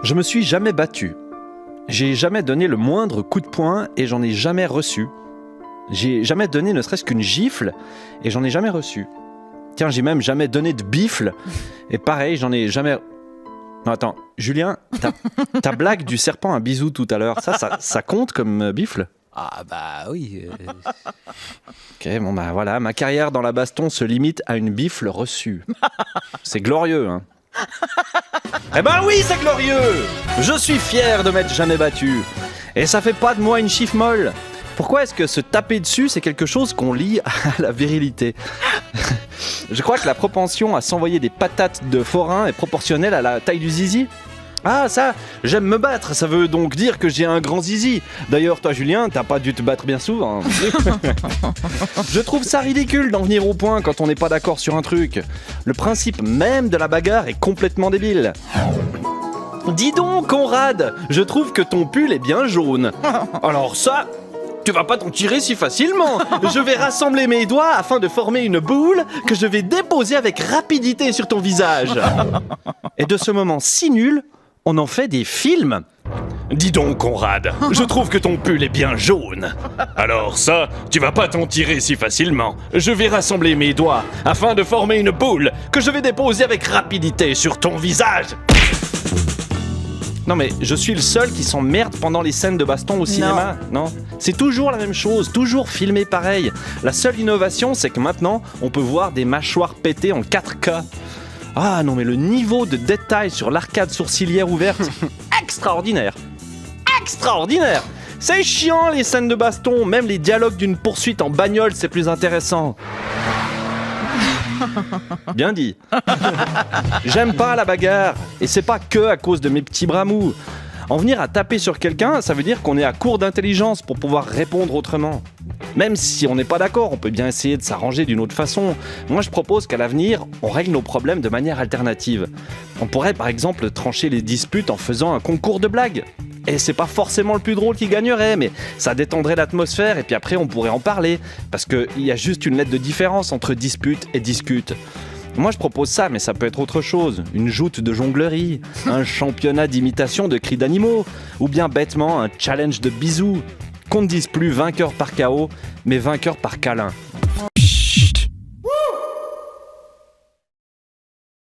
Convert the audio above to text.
Je me suis jamais battu. J'ai jamais donné le moindre coup de poing et j'en ai jamais reçu. J'ai jamais donné ne serait-ce qu'une gifle et j'en ai jamais reçu. Tiens, j'ai même jamais donné de bifle et pareil, j'en ai jamais... Non, attends, Julien, ta blague du serpent à bisou tout à l'heure, ça compte comme bifle ? Ah bah oui. Ok, bon bah voilà, ma carrière dans la baston se limite à une bifle reçue. C'est glorieux, hein. Eh ben oui, c'est glorieux. Je suis fier de m'être jamais battu. Et ça fait pas de moi une chiffre molle. Pourquoi est-ce que se taper dessus, c'est quelque chose qu'on lie à la virilité ? Je crois que la propension à s'envoyer des patates de forain est proportionnelle à la taille du zizi. Ah ça, j'aime me battre, ça veut donc dire que j'ai un grand zizi. D'ailleurs, toi Julien, t'as pas dû te battre bien souvent. Je trouve ça ridicule d'en venir au point quand on n'est pas d'accord sur un truc. Le principe même de la bagarre est complètement débile. Dis donc Conrad, je trouve que ton pull est bien jaune. Alors ça, tu vas pas t'en tirer si facilement. Je vais rassembler mes doigts afin de former une boule que je vais déposer avec rapidité sur ton visage. Et de ce moment si nul, on en fait des films. Dis donc Conrad, je trouve que ton pull est bien jaune. Alors ça, tu vas pas t'en tirer si facilement. Je vais rassembler mes doigts afin de former une boule que je vais déposer avec rapidité sur ton visage. Non mais je suis le seul qui s'emmerde pendant les scènes de baston au cinéma, non ? C'est toujours la même chose, toujours filmé pareil. La seule innovation, c'est que maintenant, on peut voir des mâchoires pétées en 4K. Ah non mais le niveau de détail sur l'arcade sourcilière ouverte, extraordinaire. Extraordinaire. C'est chiant les scènes de baston, même les dialogues d'une poursuite en bagnole, c'est plus intéressant. Bien dit. J'aime pas la bagarre, et c'est pas que à cause de mes petits bras mous. En venir à taper sur quelqu'un, ça veut dire qu'on est à court d'intelligence pour pouvoir répondre autrement. Même si on n'est pas d'accord, on peut bien essayer de s'arranger d'une autre façon. Moi je propose qu'à l'avenir, on règle nos problèmes de manière alternative. On pourrait par exemple trancher les disputes en faisant un concours de blagues. Et c'est pas forcément le plus drôle qui gagnerait, mais ça détendrait l'atmosphère et puis après on pourrait en parler. Parce qu'il y a juste une lettre de différence entre dispute et discute. Moi je propose ça, mais ça peut être autre chose. Une joute de jonglerie, un championnat d'imitation de cris d'animaux, ou bien bêtement un challenge de bisous. Qu'on ne dise plus vainqueur par KO, mais vainqueur par câlin.